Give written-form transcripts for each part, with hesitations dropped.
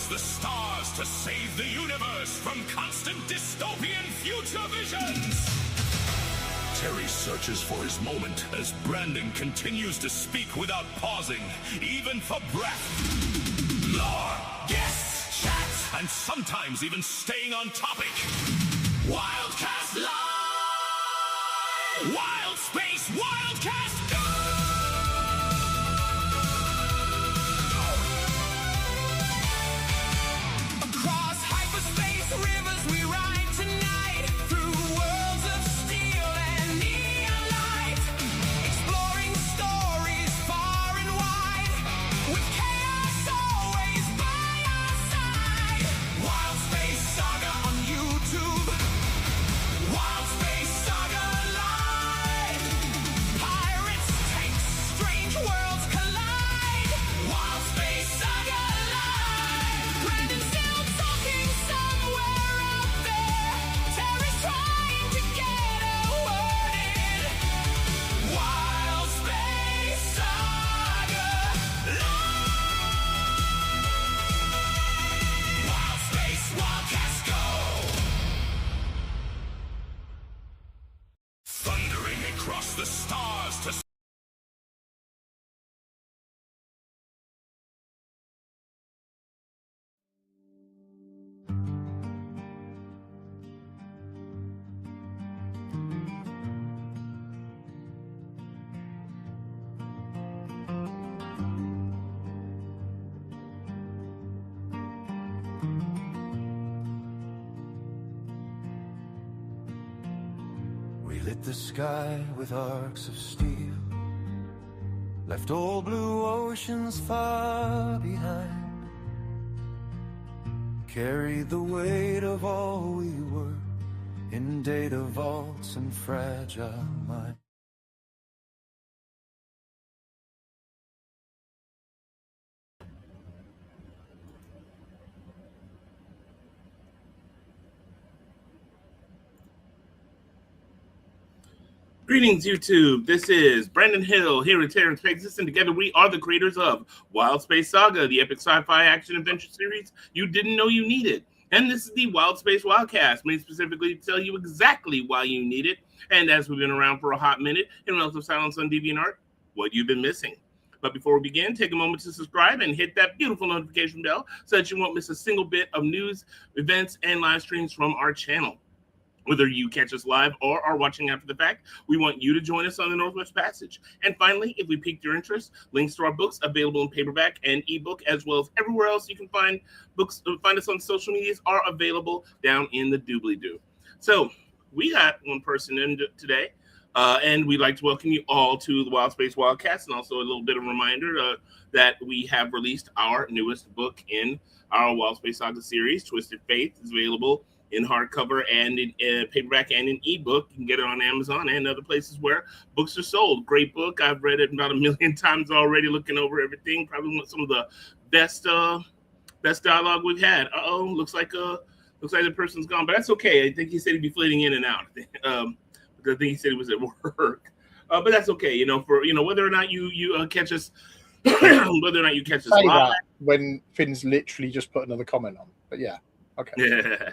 across the stars to save the universe from constant dystopian future visions. Terry searches for his moment as Brandon continues to speak without pausing, even for breath. Lore, guests, chats, and sometimes even staying on topic. Wildcast Live! Wild Space Wildcast Go! Across hyperspace rivers we ride tonight, through worlds of steel and neon light, exploring stories far and wide, with chaos always by our side. Wild Space Saga on YouTube, Wild Space Saga Live. Pirates, tanks, strange worlds collide. Wild Space Saga Live. Brandon's still talking somewhere out there. Terry's trying to get a word in. Wild Space Saga Live. Wild Space Wildcast Go! Thundering across the stars to We lit the sky with arcs of steel, left old blue oceans far behind, carried the weight of all we were in data vaults and fragile minds. Greetings, YouTube. This is Brandon Hill here with Terrence Pexis, and together we are the creators of Wild Space Saga, the epic sci-fi action-adventure series you didn't know you needed. And this is the Wild Space Wildcast, made specifically to tell you exactly why you need it. And as we've been around for a hot minute, in relative silence on DeviantArt, what you've been missing. But before we begin, take a moment to subscribe and hit that beautiful notification bell so that you won't miss a single bit of news, events, and live streams from our channel. Whether you catch us live or are watching after the fact, we want you to join us on the Northwest Passage. And finally, if we piqued your interest, links to our books available in paperback and ebook, as well as everywhere else you can find books, find us on social medias, are available down in the doobly-doo. So we got one person in today, and we'd like to welcome you all to the Wild Space Wildcast, and also a little bit of a reminder that we have released our newest book in our Wild Space Saga series, Twisted Faith, is available in hardcover and in paperback and in ebook. You can get it on Amazon and other places where books are sold. Great book. I've read it about 1,000,000 times already, looking over everything. Probably some of the best dialogue we've had. Looks like the person's gone, but that's okay. I think he said he'd be flitting in and out. Because I think he said he was at work. But that's okay. For whether or not you catch us, whether or not you catch us Say live. that when Finn's literally just put another comment on. But yeah, okay. Yeah.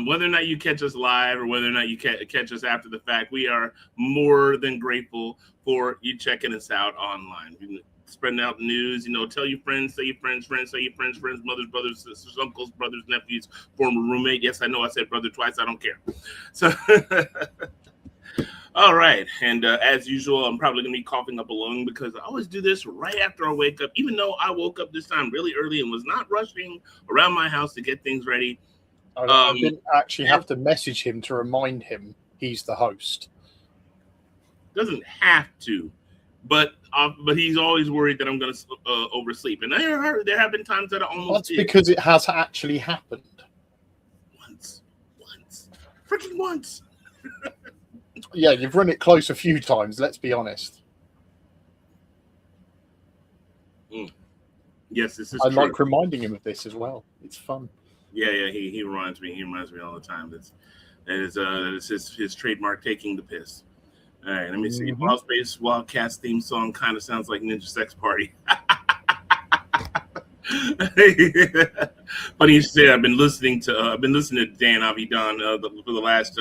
Whether or not you catch us live or whether or not you catch us after the fact, we are more than grateful for you checking us out online. You spreading out the news, tell your friends, say your friends, say your friends, mothers, brothers, sisters, uncles, brothers, nephews, former roommate. Yes, I know I said brother twice. I don't care. So, all right. And as usual, I'm probably going to be coughing up a lung because I always do this right after I wake up, even though I woke up this time really early and was not rushing around my house to get things ready. I didn't actually have to message him to remind him he's the host. Doesn't have to, but he's always worried that I'm going to oversleep. And there have been times that I almost That's did. because it has actually happened. Freaking once. Yeah, you've run it close a few times, let's be honest. Yes, this is I true. like reminding him of this as well. It's fun. Yeah, he reminds me. He reminds me all the time. That is his trademark, taking the piss. All right, let me see. Wild Space Wildcast theme song kind of sounds like Ninja Sex Party. Funny you say. I've been listening to Dan Avidan for the last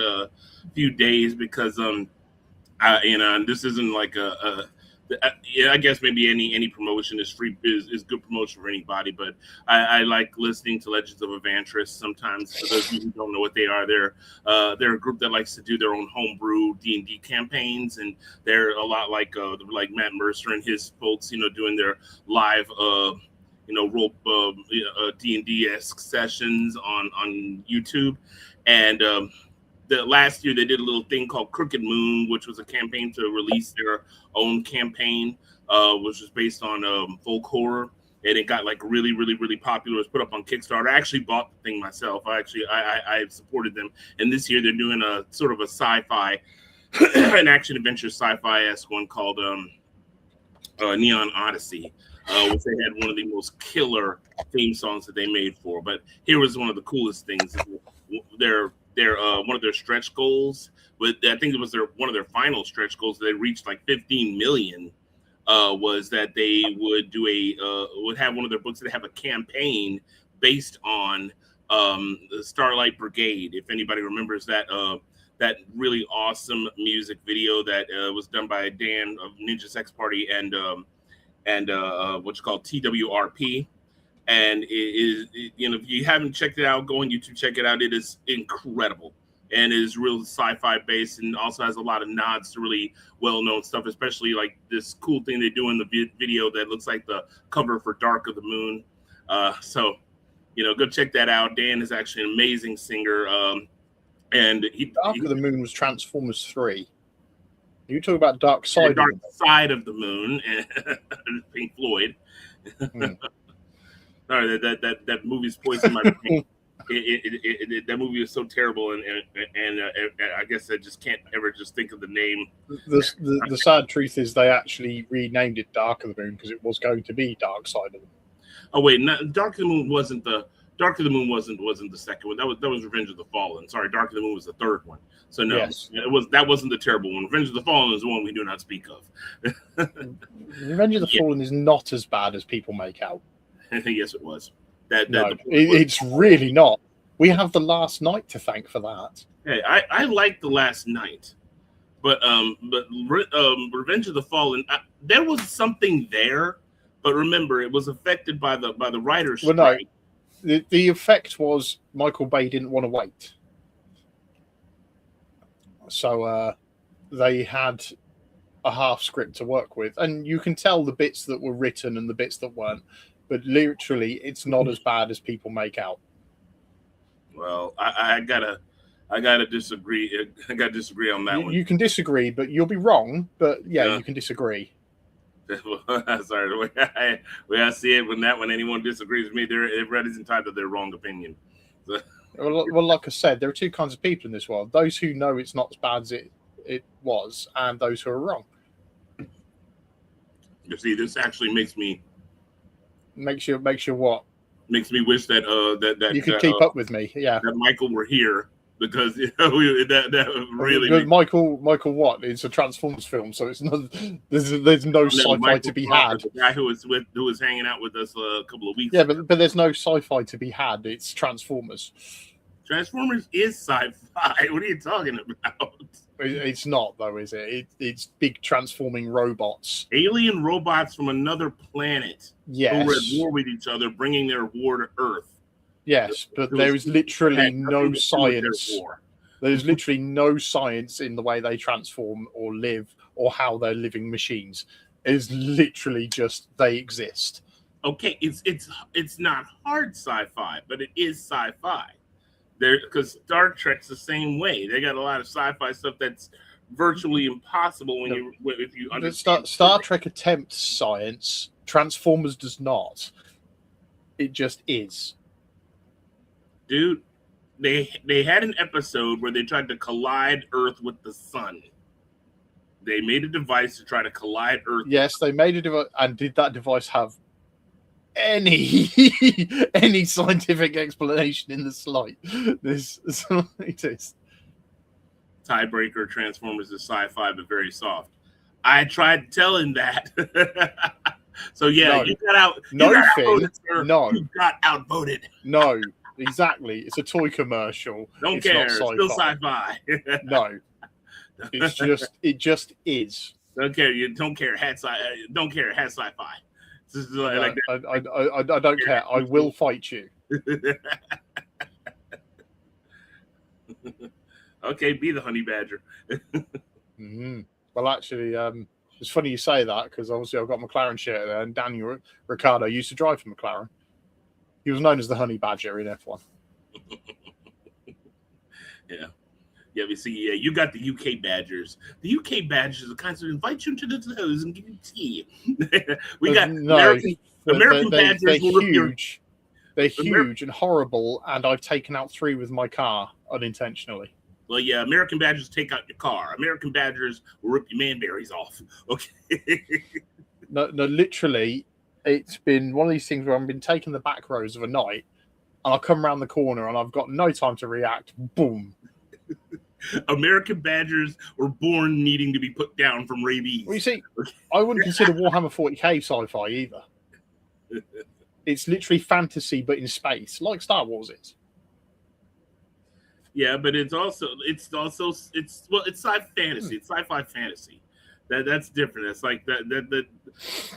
few days because this isn't like yeah, I guess maybe any promotion is free is good promotion for anybody, but I like listening to Legends of Evantris sometimes. For those of you who don't know what they are, they're a group that likes to do their own homebrew D&D campaigns, and they're a lot like Matt Mercer and his folks, doing their live role D&D-esque sessions on YouTube. And the last year they did a little thing called Crooked Moon, which was a campaign to release their own campaign, which was based on folk horror, and it got like really, really, really popular. It was put up on Kickstarter. I actually bought the thing myself. I supported them, and this year they're doing a sort of a sci-fi, an action adventure sci-fi-esque one called Neon Odyssey, which they had one of the most killer theme songs that they made for. But here was one of the coolest things. Their one of their stretch goals, but I think it was one of their final stretch goals. They reached like 15 million. Was that they would would have one of their books that have a campaign based on the Starlight Brigade. If anybody remembers that really awesome music video that was done by Dan of Ninja Sex Party and what's called TWRP. And if you haven't checked it out, go on YouTube, check it out. It is incredible, and it is real sci-fi based, and also has a lot of nods to really well-known stuff, especially like this cool thing they do in the video that looks like the cover for Dark of the Moon. So go check that out. Dan is actually an amazing singer. And Dark of the Moon was Transformers 3. You talk about Dark Side. Dark Side of the Moon, and Pink Floyd. Sorry, that movie's poisoned my brain. That movie is so terrible, and I guess I just can't ever just think of the name. The sad truth is they actually renamed it Dark of the Moon because it was going to be Dark Side of the Moon. Oh wait, Dark of the Moon wasn't the second one. That was Revenge of the Fallen. Sorry, Dark of the Moon was the third one. So no, yes. That wasn't the terrible one. Revenge of the Fallen is the one we do not speak of. Revenge of the Fallen is not as bad as people make out. Yes, it was. It's really not. We have The Last Night to thank for that. Hey, I like The Last Night, but Revenge of the Fallen, there was something there, but remember, it was affected by the writers' strike. Well, no, the effect was Michael Bay didn't want to wait, so they had a half script to work with, and you can tell the bits that were written and the bits that weren't. But literally, it's not as bad as people make out. Well, I gotta disagree. I gotta disagree on that one. You can disagree, but you'll be wrong. But yeah. You can disagree. Sorry, the way I see it, when anyone disagrees with me, everybody's entitled to their wrong opinion. So. Well, like I said, there are two kinds of people in this world: those who know it's not as bad as it was, and those who are wrong. You see, this actually makes you what? Makes me wish that that you could keep up with me. Yeah, that Michael were here, because that really good. Michael what? It's a Transformers film, so it's not. There's no sci-fi to be had. The guy who was hanging out with us a couple of weeks. Yeah, ago. but there's no sci-fi to be had. It's Transformers. Transformers is sci-fi. What are you talking about? It's not, though, is it? It's big transforming robots. Alien robots from another planet. Yes. Who are at war with each other, bringing their war to Earth. Yes, but there is literally no science. There's literally no science in the way they transform or live or how they're living machines. It's literally just they exist. Okay, it's not hard sci-fi, but it is sci-fi. Because Star Trek's the same way. They got a lot of sci-fi stuff that's virtually impossible if you understand. Star Trek attempts science. Transformers does not. It just is. Dude, they had an episode where they tried to collide Earth with the sun. They made a device to try to collide Earth. Yes, they made a device. And did that device have any scientific explanation in the slightest? Tiebreaker: Transformers is sci-fi but very soft. I tried telling that. So yeah, No. you got out. No, you got Finn, outvoted, sir. no. You got outvoted. No, exactly. It's a toy commercial. Don't it's care. Not It's still sci-fi. No, it just is. Don't care. You don't care. Don't care. Hat sci-fi. This is like I don't care. I will fight you. Okay, be the honey badger. Mm-hmm. Well, actually, it's funny you say that because obviously I've got a McLaren shirt there, and Daniel Ricciardo used to drive for McLaren. He was known as the honey badger in F1. Yeah. Yeah, we see. Yeah, you got the UK Badgers. The UK Badgers are the kinds that invite you to the house and give you tea. We got American Badgers. They're huge. They're huge and horrible, and I've taken out 3 with my car unintentionally. Well, yeah, American Badgers take out your car. American Badgers will rip your manberries off. Okay. No, literally, it's been one of these things where I've been taking the back rows of a night, and I come around the corner and I've got no time to react. Boom. American Badgers were born needing to be put down from rabies. Well, you see, I wouldn't consider Warhammer 40k sci-fi either. It's literally fantasy, but in space, like Star Wars is. Yeah, but it's sci-fi fantasy. It's sci-fi fantasy. That's different. It's like that.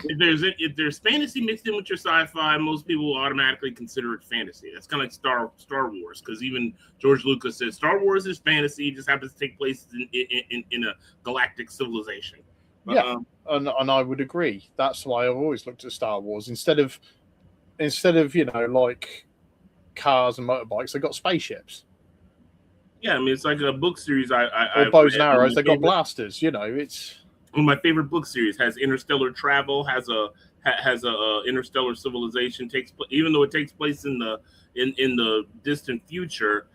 If there's fantasy mixed in with your sci-fi, most people will automatically consider it fantasy. That's kind of like Star Wars, because even George Lucas says Star Wars is fantasy. It just happens to take place in a galactic civilization. Yeah, and I would agree. That's why I've always looked at Star Wars instead of like cars and motorbikes. They got spaceships. Yeah, I mean it's like a book series. Or bows and arrows. They got blasters. It's. One of my favorite book series has interstellar travel, has a interstellar civilization, even though it takes place in the distant future.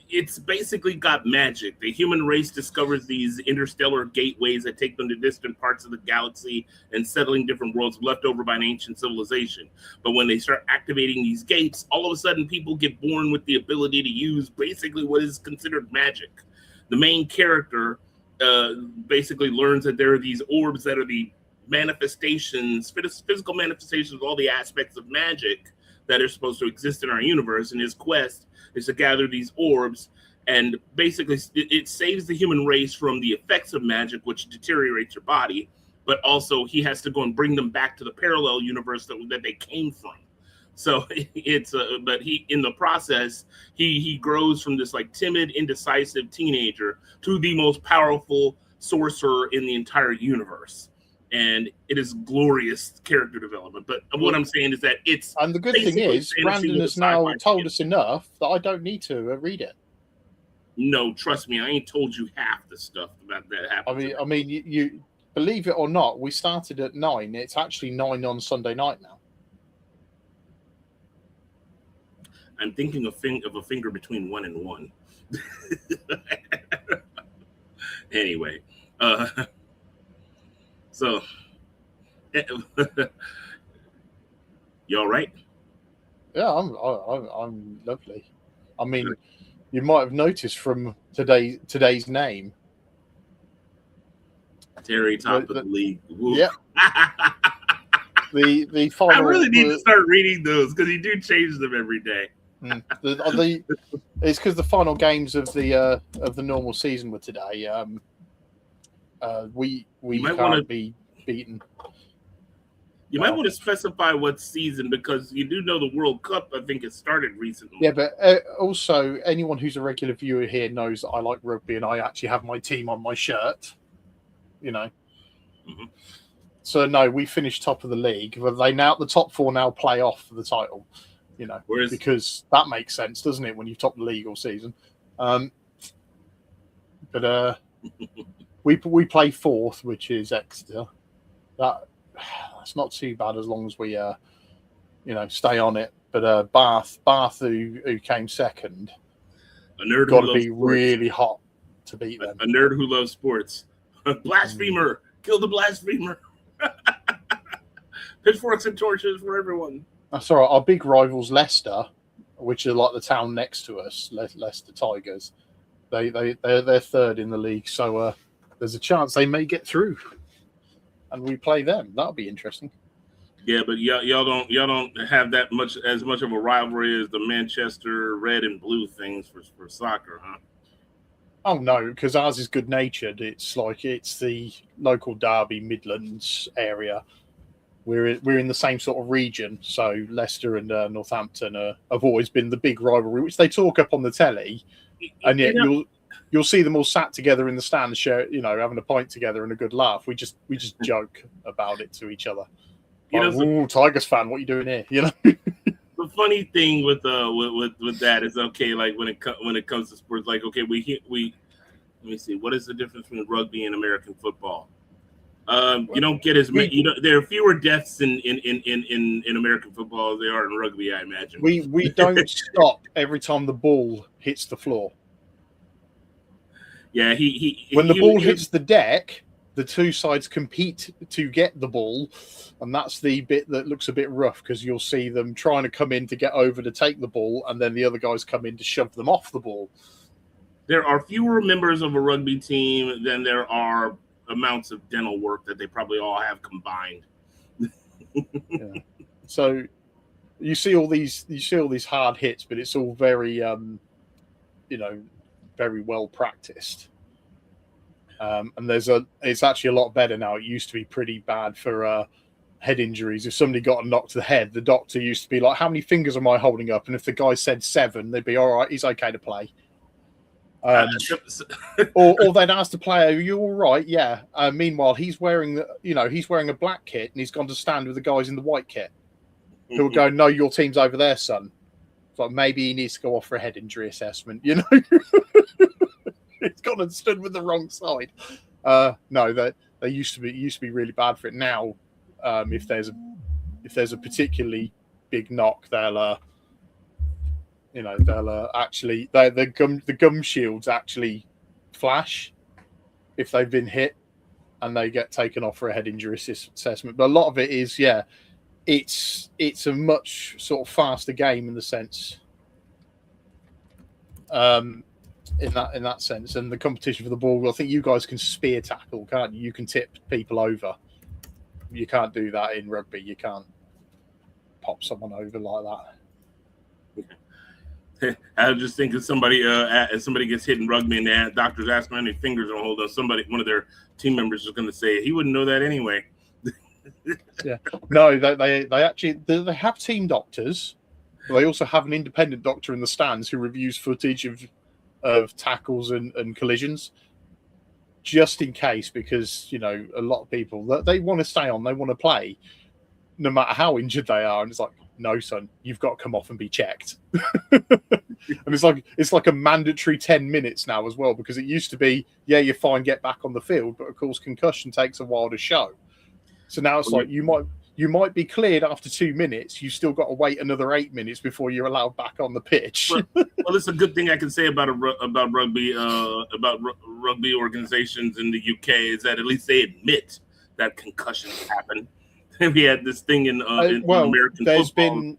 It's basically got magic. The human race discovers these interstellar gateways that take them to distant parts of the galaxy and settling different worlds left over by an ancient civilization. But when they start activating these gates, all of a sudden people get born with the ability to use basically what is considered magic. The main character basically learns that there are these orbs that are the manifestations, physical manifestations of all the aspects of magic that are supposed to exist in our universe. And his quest is to gather these orbs, and basically it saves the human race from the effects of magic, which deteriorates your body. But also he has to go and bring them back to the parallel universe that they came from. So but he, in the process, he grows from this like timid, indecisive teenager to the most powerful sorcerer in the entire universe. And it is glorious character development. But what I'm saying is that it's... And the good thing is, Brandon has now told us enough that I don't need to read it. No, trust me, I ain't told you half the stuff about that happening. I mean, you believe it or not, we started at 9. It's actually 9 on Sunday night now. I'm thinking of a finger between 1 and 1. Anyway, so you all right? Yeah, I'm lovely. I mean, you might have noticed from today's name, Terry, top of the league. Woo. Yeah. The final. I really need to start reading those because you do change them every day. It's because the final games of the normal season were today. We can't be beaten. You might want to specify what season, because you do know the World Cup, I think, it started recently. Yeah, but also anyone who's a regular viewer here knows that I like rugby, and I actually have my team on my shirt. Mm-hmm. So no, we finished top of the league. But the top 4 now play off for the title. Because that makes sense, doesn't it, when you've topped the league all season? But we play 4th, which is Exeter. That's not too bad as long as we stay on it. But Bath, who came second, got to be really hot to beat them. A nerd who loves sports. Blasphemer, kill the blasphemer. Pitchforks and torches for everyone. That's all right. Our big rivals, Leicester, which are like the town next to us, Leicester Tigers, they're 3rd in the league. So there's a chance they may get through, and we play them. That'll be interesting. Yeah, but y'all don't have that much as much of a rivalry as the Manchester red and blue things for soccer, huh? Oh no, because ours is good natured. It's like it's the local Derby Midlands area. We're in the same sort of region, so Leicester and Northampton have always been the big rivalry, which they talk up on the telly, and yet you'll see them all sat together in the stand, having a pint together and a good laugh. We just joke about it to each other. Tigers fan, what are you doing here? The funny thing with that is, okay, like when it comes to sports, like, okay, we let me see, what is the difference between rugby and American football? You don't get as many. There are fewer deaths in American football as there are in rugby, I imagine. We don't stop every time the ball hits the floor. Yeah, when the ball hits the deck, the two sides compete to get the ball, and that's the bit that looks a bit rough because you'll see them trying to come in to get over to take the ball, and then the other guys come in to shove them off the ball. There are fewer members of a rugby team than there are amounts of dental work that they probably all have combined. Yeah. So you see all these hard hits, but it's all very very well practiced. And it's actually a lot better now. It used to be pretty bad for head injuries. If somebody got a knock to the head, the doctor used to be like, "How many fingers am I holding up?" And if the guy said 7, they'd be, "All right, he's okay to play." Or they'd ask the player, "Are you all right?" Yeah. Meanwhile, he's wearing a black kit and he's gone to stand with the guys in the white kit. Who will go, "No, your team's over there, son." It's like maybe he needs to go off for a head injury assessment. He's gone and stood with the wrong side. No, they used to be really bad for it. Now, if there's a particularly big knock, they'll actually the gum shields actually flash if they've been hit, and they get taken off for a head injury assessment. But a lot of it is, it's a much sort of faster game in the sense, in that sense, and the competition for the ball. I think you guys can spear tackle, can't you? You can tip people over. You can't do that in rugby. You can't pop someone over like that. I was just thinking somebody gets hit in rugby and the doctors ask how many fingers are hold on. One of their team members is going to say he wouldn't know that anyway. Yeah, no, they actually have team doctors, but they also have an independent doctor in the stands who reviews footage of tackles and collisions, just in case, because a lot of people they want to stay on, they want to play, no matter how injured they are, and it's like, no, son, you've got to come off and be checked. And it's like a mandatory 10 minutes now as well, because it used to be, yeah, you're fine, get back on the field, but of course concussion takes a while to show. So now it's like you might be cleared after 2 minutes. You still got to wait another 8 minutes before you're allowed back on the pitch. Well, it's a good thing I can say about rugby rugby organizations in the UK is that at least they admit that concussions happen. We had this thing in American football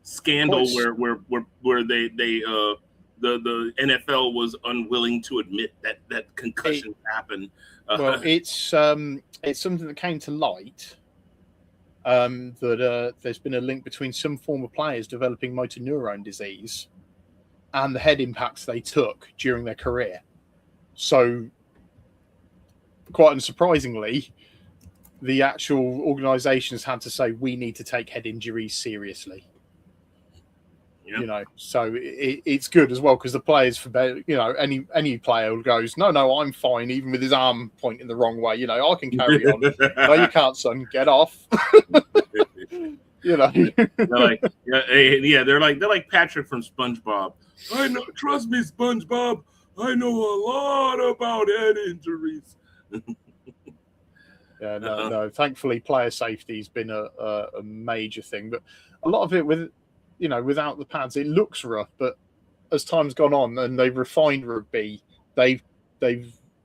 scandal where the NFL was unwilling to admit that concussions happen. It's something that came to light, that there's been a link between some former players developing motor neurone disease and the head impacts they took during their career. So, quite unsurprisingly, the actual organisations had to say, we need to take head injuries seriously. Yep. So it's good as well, because the players, any player who goes, no, I'm fine, even with his arm pointing the wrong way. I can carry on. No, you can't, son. Get off. They're like, they're like Patrick from SpongeBob. I know, trust me, SpongeBob. I know a lot about head injuries. Yeah, no. Thankfully, player safety has been a major thing, but a lot of it without the pads, it looks rough. But as time's gone on and they've refined rugby, they've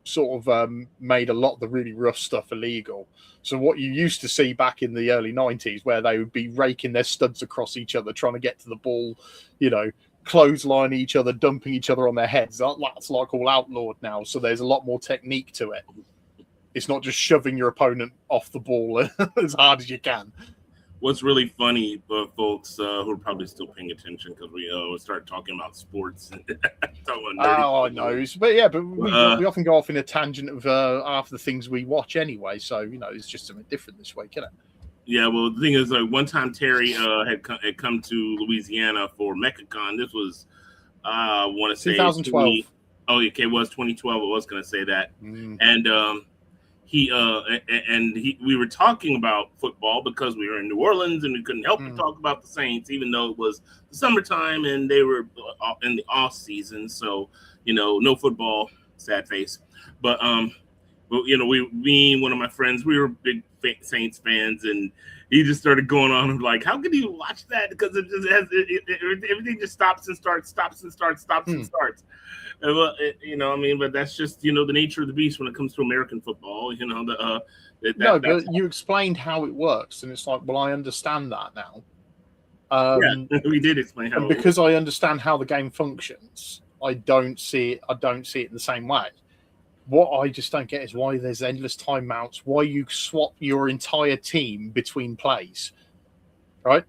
sort of made a lot of the really rough stuff illegal. So what you used to see back in the early 90s, where they would be raking their studs across each other, trying to get to the ball, clothesline each other, dumping each other on their heads, that's like all outlawed now. So there's a lot more technique to it. It's not just shoving your opponent off the ball as hard as you can. What's really funny, folks who are probably still paying attention because we start talking about sports. Oh, I know. But we often go off in a tangent of half the things we watch anyway. So, it's just something different this week, isn't it? Yeah, well, the thing is, like, one time Terry had come to Louisiana for MechaCon. This was, I want to say 2012. Okay, it was 2012. I was going to say that. And we were talking about football because we were in New Orleans and we couldn't help but talk about the Saints, even though it was the summertime and they were in the off season. So, no football, sad face. But me and one of my friends, we were big Saints fans, and he just started going on and like, how can you watch that? Because it just has everything just stops and starts, and starts. But that's just the nature of the beast when it comes to American football. But you explained how it works, and it's like, well, I understand that now. We did explain how. And because I understand how the game functions, I don't see it in the same way. What I just don't get is why there's endless timeouts, why you swap your entire team between plays, right?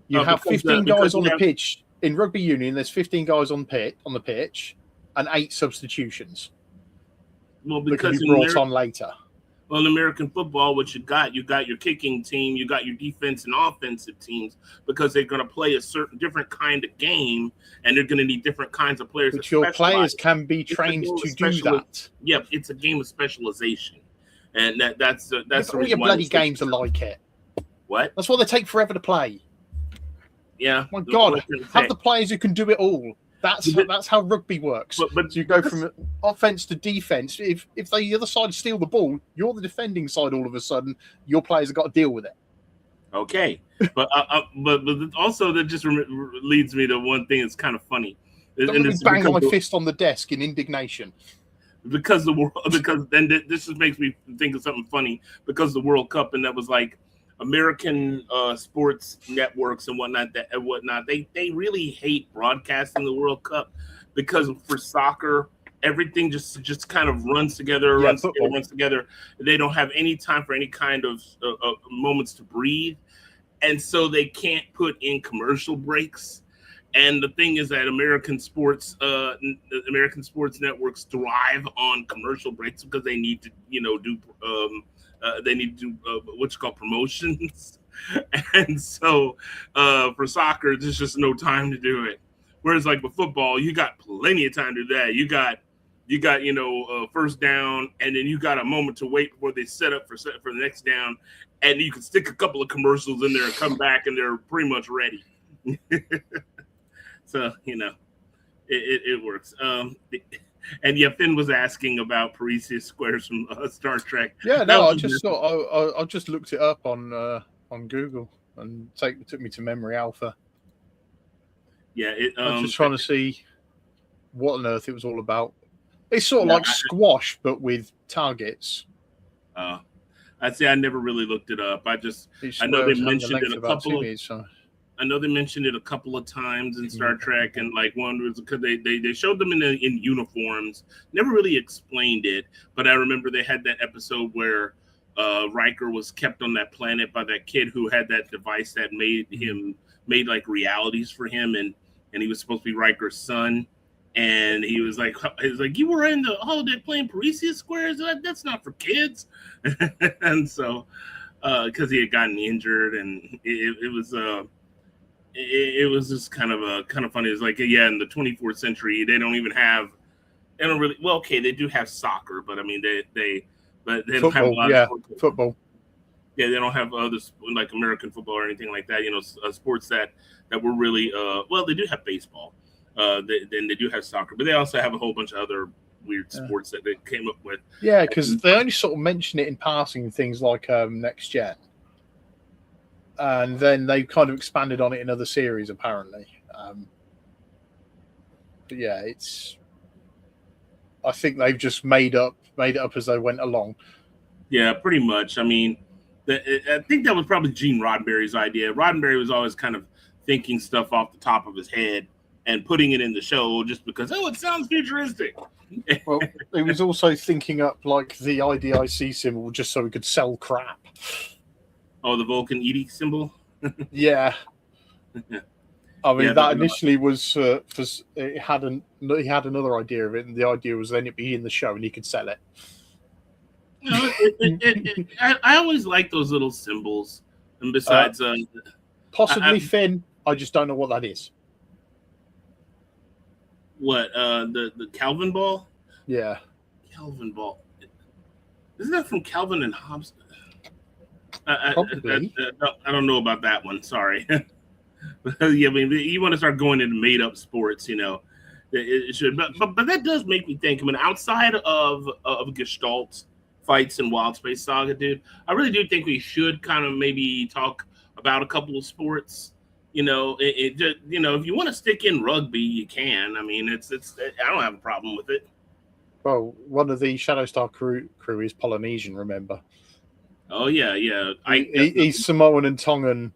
You have 15 guys on the pitch. In rugby union, there's 15 guys on the pitch and 8 substitutions. Well, because that can be brought on later. Well, in American football, what you got your kicking team, you got your defense and offensive teams, because they're going to play a certain different kind of game, and they're going to need different kinds of players. But your players can be trained to do that. Yeah, it's a game of specialization, and that's all your bloody games are like it. What? That's why they take forever to play. Yeah. My God, have the players who can do it all. That's how rugby works. But you go from offense to defense. If the other side steal the ball, you're the defending side. All of a sudden, your players have got to deal with it. Okay, but also that just leads me to one thing that's kind of funny. And bang my fist on the desk in indignation. Because this just makes me think of something funny. Because the World Cup, and that was like American sports networks and whatnot, they really hate broadcasting the World Cup, because for soccer, everything just kind of runs together. They don't have any time for any kind of moments to breathe, and so they can't put in commercial breaks. And the thing is that American sports networks thrive on commercial breaks because they need to do what you call promotions. And so for soccer, there's just no time to do it. Whereas like with football, you got plenty of time to do that. You got first down, and then you got a moment to wait before they set up for the next down, and you can stick a couple of commercials in there and come back, and they're pretty much ready. So it works. And yeah, Finn was asking about Parisius squares from Star Trek. Yeah, no, I just looked it up on Google, and it took me to Memory Alpha. Yeah, I was just trying to see what on earth it was all about. It's sort of like squash, but with targets. I'd say I never really looked it up. I know they mentioned it a couple of. I know they mentioned it a couple of times in Star Trek, and like one was because they showed them in uniforms. Never really explained it, but I remember they had that episode where Riker was kept on that planet by that kid who had that device that made like realities for him, and he was supposed to be Riker's son. And he was like, you were in the holodeck playing Parisius squares? That's not for kids. And so, because he had gotten injured, and it was just kind of funny. It's like, yeah, in the 24th century, they don't really. Well, okay, they do have soccer, but I mean, they don't have a lot of football. Yeah, they don't have others like American football or anything like that. Sports that were really well, they do have baseball. Then they do have soccer, but they also have a whole bunch of other weird sports that they came up with. Yeah, because they only sort of mention it in passing in things like Next Gen. And then they kind of expanded on it in other series, apparently. But yeah, I think they've just made it up as they went along. Yeah, pretty much. I mean, I think that was probably Gene Roddenberry's idea. Roddenberry was always kind of thinking stuff off the top of his head and putting it in the show just because, it sounds futuristic. Well, he was also thinking up like the IDIC symbol just so he could sell crap. Oh, the Vulcan ED symbol? Yeah. I mean, Yeah, that initially was for he had another idea of it, and the idea was then it'd be in the show and he could sell it. you know, I always like those little symbols. And besides, Possibly Finn. I just don't know what that is. what the Calvin ball? Yeah, Calvin ball. Isn't that from Calvin and Hobbes? probably. I don't know about that one. Sorry. Yeah, I mean, you want to start going into made up sports, you know. It should, but that does make me think. I mean, outside of Gestalt fights and Wild Space Saga, dude, I really do think we should kind of maybe talk about a couple of sports. You know, it just, you know, if you want to stick in rugby, you can. I mean, it's I don't have a problem with it. Well, one of the Shadowstar crew is Polynesian. Remember? Oh yeah, yeah. He's Samoan and Tongan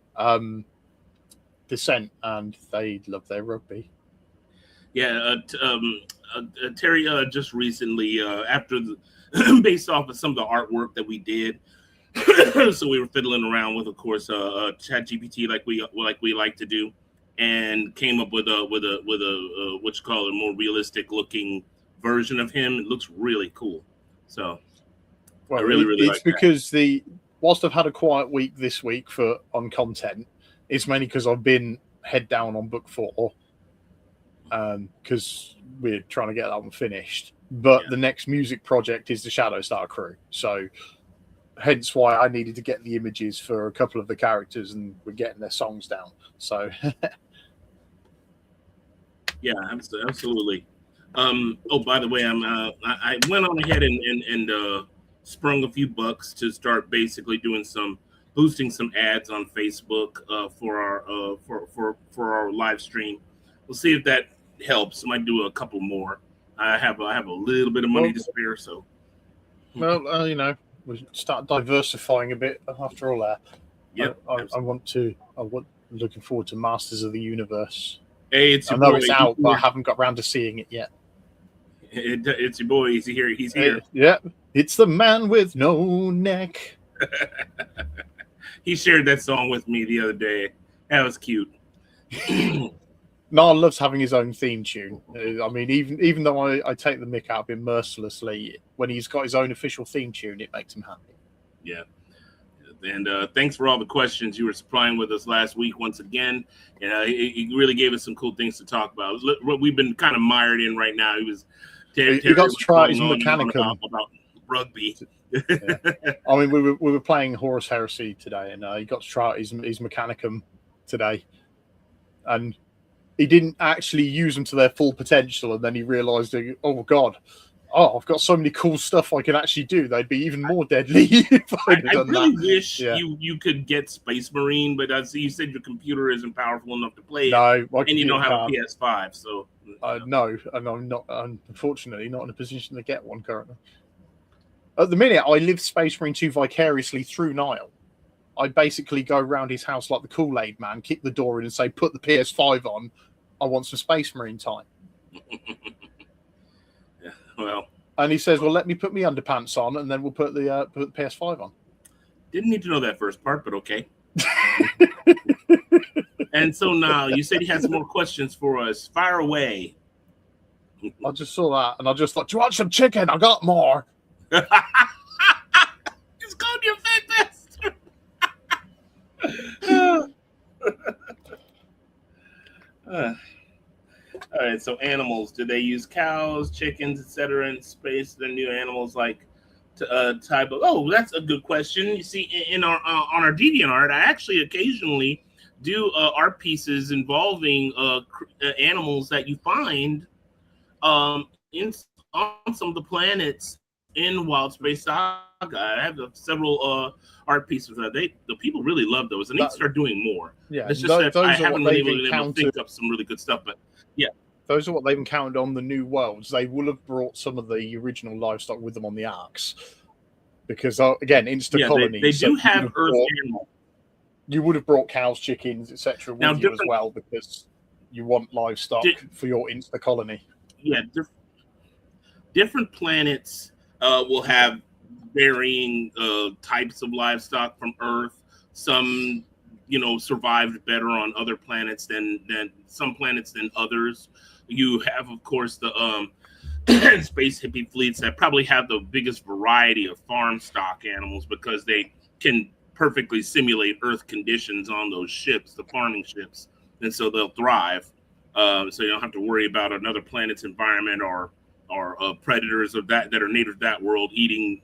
descent, and they love their rugby. Yeah, Terry just recently, after the, based off of some of the artwork that we did, so we were fiddling around with, of course, ChatGPT like we like to do, and came up with a what you call it, a more realistic looking version of him. It looks really cool. So, well, I really it's like because whilst I've had a quiet week this week on content, it's mainly because I've been head down on book 4. Because we're trying to get that one finished. But the next music project is the Shadowstar crew. So hence why I needed to get the images for a couple of the characters, and we're getting their songs down. So yeah, absolutely. Oh, by the way, I went on ahead and sprung a few bucks to start basically doing boosting some ads on Facebook for our live stream. We'll see if that helps. I might do a couple more. I have a little bit of money to spare, so. Well, you know, we start diversifying a bit after all that. Yeah, I'm looking forward to Masters of the Universe. Hey, it's I know it's out, but I haven't got around to seeing it yet. It's your boy. He's here. He's here. Yeah, it's the man with no neck. He shared that song with me the other day. That was cute. Niall loves having his own theme tune. I mean, even though I take the mick out of him mercilessly, when he's got his own official theme tune, it makes him happy. Yeah. And thanks for all the questions you were supplying with us last week once again. He really gave us some cool things to talk about. What we've been kind of mired in right now. He got to try his Mechanicum about rugby. Yeah. I mean, we were playing Horus Heresy today, and he got to try out his Mechanicum today, and he didn't actually use them to their full potential, and then he realized, oh god, I've got so many cool stuff I can actually do. They'd be even more deadly if I'd I done really that. wish you could get Space Marine, but as you said, your computer isn't powerful enough to play it. No, and you don't have a PS5, so no, and I'm not, unfortunately, not in a position to get one currently. At the minute, I live Space Marine 2 vicariously through Niall. I basically go around his house like the Kool-Aid man, kick the door in and say, put the PS5 on. I want some Space Marine time. Yeah, well. And he says, well, let me put my underpants on and then we'll put the PS5 on. Didn't need to know that first part, but okay. And so now you said you had some more questions for us. Fire away. I just saw that and I just thought, do you want some chicken? I got more. It's called your fat bastard. All right, so animals. Do they use cows, chickens, etc. in space? The new animals like type of. Oh, that's a good question. You see, in our on our DeviantArt, I actually occasionally do art pieces involving animals that you find on some of the planets in Wild Space Saga. I have several art pieces that the people really love those, and they start doing more. Yeah, it's just that I haven't been able to think up some really good stuff, but yeah. Those are what they've encountered on the new worlds. They will have brought some of the original livestock with them on the arcs. Because, again, colonies. They do have Earth animals. You would have brought cows, chickens, etc. with you as well, because you want livestock for your insta colony. Yeah, different planets will have varying types of livestock from Earth. Some survived better on other planets than some planets than others. You have, of course, the space hippie fleets that probably have the biggest variety of farm stock animals because they can perfectly simulate Earth conditions on those ships, the farming ships, and so they'll thrive. So you don't have to worry about another planet's environment or predators of that are native to that world eating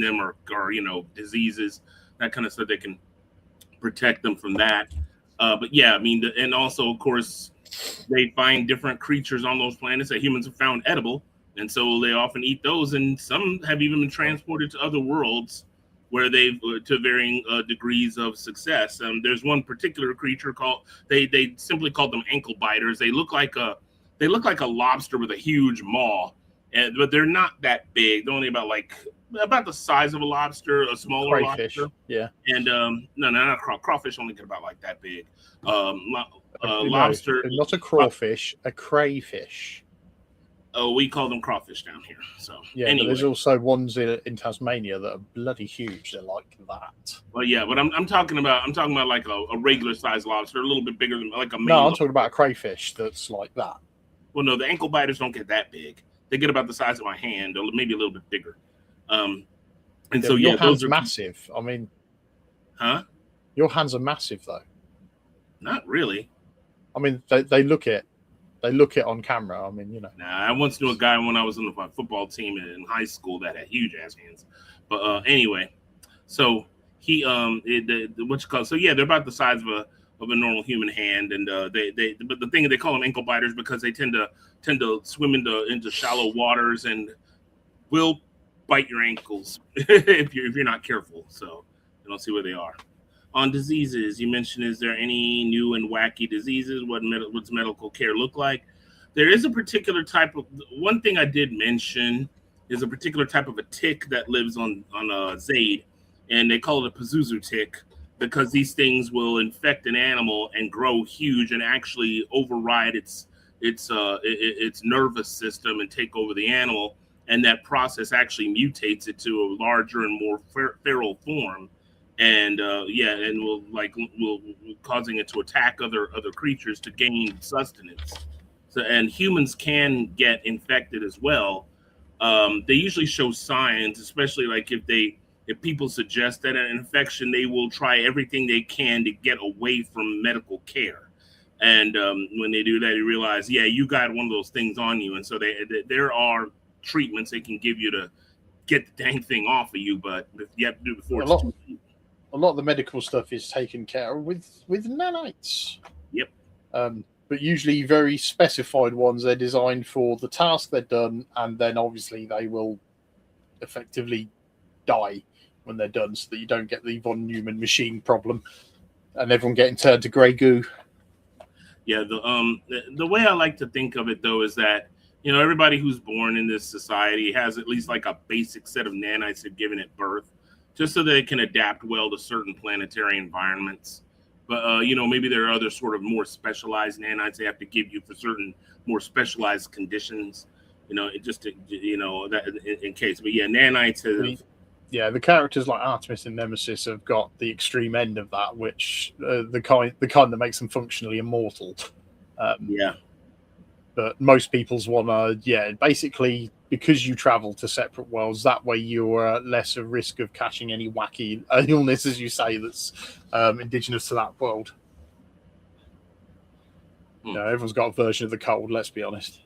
them or diseases, that kind of stuff. They can protect them from that. But yeah, I mean, and also, of course, they find different creatures on those planets that humans have found edible, and so they often eat those. And some have even been transported to other worlds where they've to varying degrees of success. There's one particular creature called they simply called them ankle biters. They look like a lobster with a huge maw, but they're not that big. They're only about the size of a lobster, a smaller Crayfish, lobster. yeah. And no, not crawfish. Only get about like that big. Lobster, not a crawfish, a crayfish. Oh, we call them crawfish down here. So yeah, anyway. But there's also ones in Tasmania that are bloody huge. They're like that. Well, yeah, but I'm talking about like a regular sized lobster, a little bit bigger than like a. No, I'm talking about a crayfish that's like that. Well, no, the ankle biters don't get that big. They get about the size of my hand, or maybe a little bit bigger. And so your hands are massive. I mean, huh? Your hands are massive, though. Not really. I mean, they look it. They look it on camera. I mean, Nah, I once knew a guy when I was on the football team in high school that had huge ass hands. But anyway, so he So yeah, they're about the size of a normal human hand, and but the thing is, they call them ankle biters because they tend to swim into shallow waters and will bite your ankles if you're not careful. So you don't see where they are. On diseases, you mentioned, is there any new and wacky diseases? What's medical care look like? There is a particular type of, one thing I did mention is a particular type of a tick that lives on Zaid, and they call it a Pazuzu tick because these things will infect an animal and grow huge and actually override its nervous system and take over the animal, and that process actually mutates it to a larger and more feral form. And and will causing it to attack other creatures to gain sustenance. So, and humans can get infected as well. They usually show signs, especially like if people suggest that an infection, they will try everything they can to get away from medical care. And when they do that, you realize, yeah, you got one of those things on you, and so there are treatments they can give you to get the dang thing off of you, but you have to do it before it's too late. A lot of the medical stuff is taken care of with nanites. Yep. But usually very specified ones. They're designed for the task they're done, and then obviously they will effectively die when they're done, so that you don't get the von Neumann machine problem and everyone getting turned to grey goo. Yeah, the way I like to think of it, though, is that everybody who's born in this society has at least like a basic set of nanites they've given at birth, just so that it can adapt well to certain planetary environments. But, maybe there are other sort of more specialized nanites they have to give you for certain more specialized conditions, that in case. But yeah, nanites have... Yeah, the characters like Artemis and Nemesis have got the extreme end of that, which the kind that makes them functionally immortal. Yeah. But most people's want to, basically, because you travel to separate worlds, that way you're less at risk of catching any wacky illness, as you say, that's indigenous to that world. Everyone's got a version of the cold, let's be honest.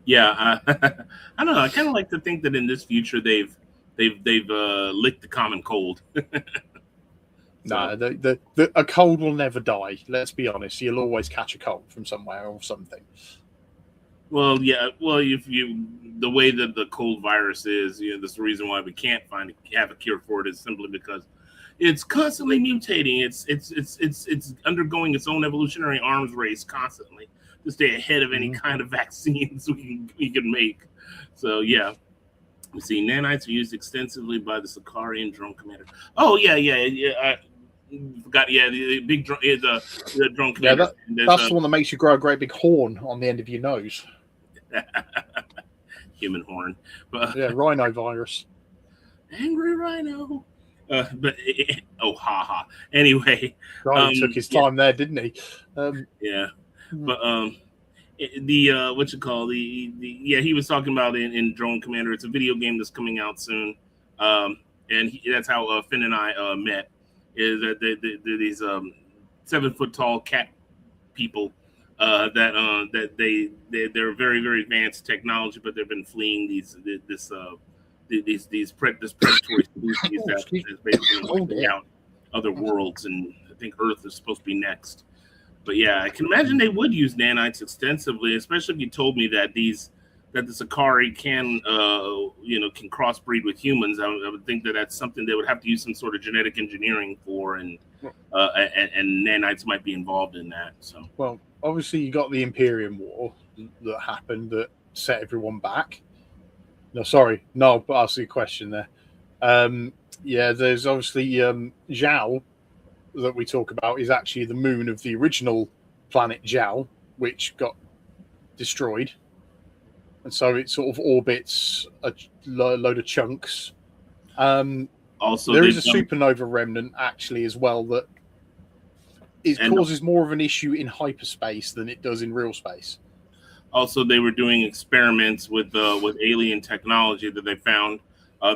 Yeah, I don't know. I kind of like to think that in this future they've licked the common cold. No, a cold will never die. Let's be honest. You'll always catch a cold from somewhere or something. Well, yeah. Well, the way that the cold virus is, that's the reason why we can't have a cure for it is simply because it's constantly mutating. It's undergoing its own evolutionary arms race constantly to stay ahead of any kind of vaccines we can make. So yeah. We see nanites are used extensively by the Sicarian drone commander. Oh yeah. I forgot. Yeah, the big drone is the drone commander. Yeah, that's the one that makes you grow a great big horn on the end of your nose. Human horn. But, yeah, rhino virus. Angry rhino. But haha. Anyway, Right, he took his time there, didn't he? Yeah, but the what you call the yeah, he was talking about in Drone Commander. It's a video game that's coming out soon, and that's how Finn and I met. Is that these 7 foot tall cat people that they're very very advanced technology, but they've been fleeing this predatory species that is basically wiping out other worlds, and I think Earth is supposed to be next. But yeah, I can imagine they would use nanites extensively, especially if you told me that the Sakari can can crossbreed with humans. I would think that that's something they would have to use some sort of genetic engineering for, and nanites might be involved in that. So, well, obviously you got the Imperium War that happened that set everyone back. No, sorry, no, but I'll ask you a question there. Yeah, there's obviously Zhao that we talk about is actually the moon of the original planet Zhao, which got destroyed, and so it sort of orbits a load of chunks. Also, there is a supernova remnant actually as well that causes more of an issue in hyperspace than it does in real space. Also, they were doing experiments with alien technology that they found.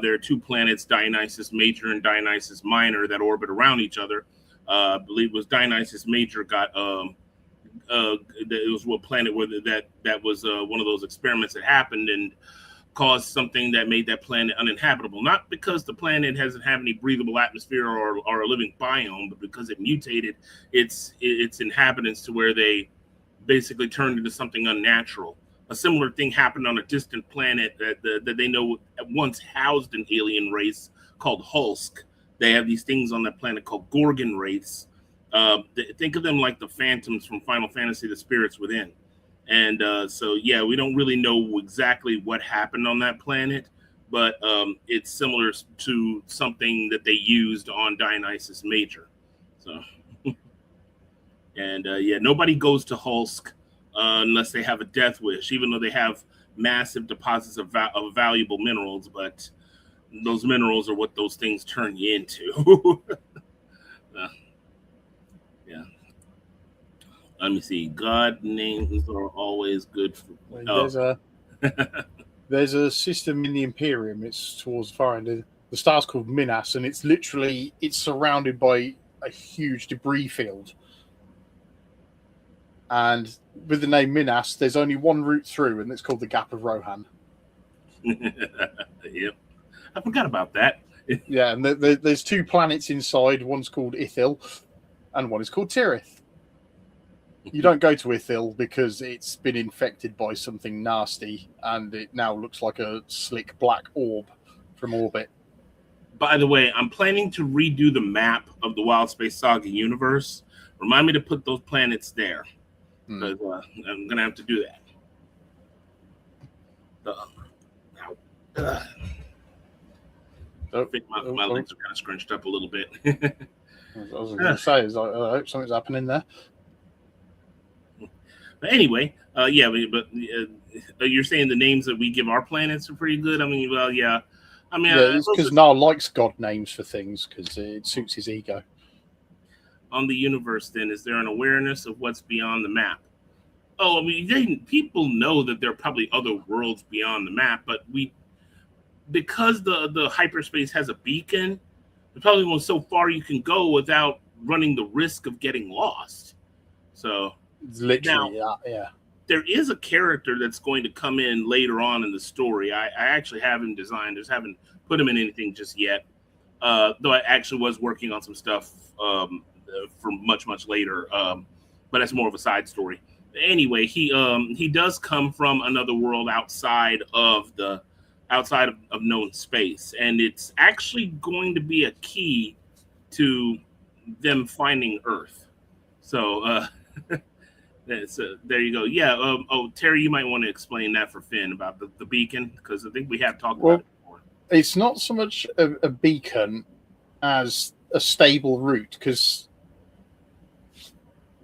There are 2 planets, Dionysus Major and Dionysus Minor, that orbit around each other. I believe it was Dionysus Major got it was what planet where that was one of those experiments that happened and caused something that made that planet uninhabitable. Not because the planet doesn't have any breathable atmosphere or a living biome, but because it mutated its inhabitants to where they basically turned into something unnatural. A similar thing happened on a distant planet that they know once housed an alien race called Hulsk. They have these things on that planet called Gorgon wraiths. Think of them like the phantoms from Final Fantasy, the spirits within. And so, yeah, we don't really know exactly what happened on that planet, but it's similar to something that they used on Dionysus Major. So, and yeah, nobody goes to Hulsk unless they have a death wish, even though they have massive deposits of valuable minerals, but those minerals are what those things turn you into. Yeah. Let me see. God names are always good for. There's a system in the Imperium. It's towards the far end. The star's called Minas, and it's surrounded by a huge debris field. And with the name Minas, there's only one route through, and it's called the Gap of Rohan. Yep. I forgot about that. Yeah, and there's 2 planets inside. One's called Ithil, and one is called Tirith. You don't go to Ithil because it's been infected by something nasty, and it now looks like a slick black orb from orbit. By the way, I'm planning to redo the map of the Wild Space Saga universe. Remind me to put those planets there. Because I'm going to have to do that. I think my legs are kind of scrunched up a little bit. I was going to say, I hope something's happening there. But anyway, yeah, but you're saying the names that we give our planets are pretty good? I mean, well, yeah. I mean, yeah, it's because Nar likes God names for things because it suits his ego. On the universe, then, is there an awareness of what's beyond the map? Oh, I mean, people know that there are probably other worlds beyond the map, but because the hyperspace has a beacon, there's probably only so far you can go without running the risk of getting lost. So, literally, yeah. There is a character that's going to come in later on in the story. I actually have him designed. Just haven't put him in anything just yet. Though I actually was working on some stuff for much later, but that's more of a side story. Anyway, he does come from another world outside of known space, and it's actually going to be a key to them finding Earth. So there you go. Yeah. Terry, you might want to explain that for Finn about the beacon, because I think we have talked about it before. It's not so much a beacon as a stable route, because,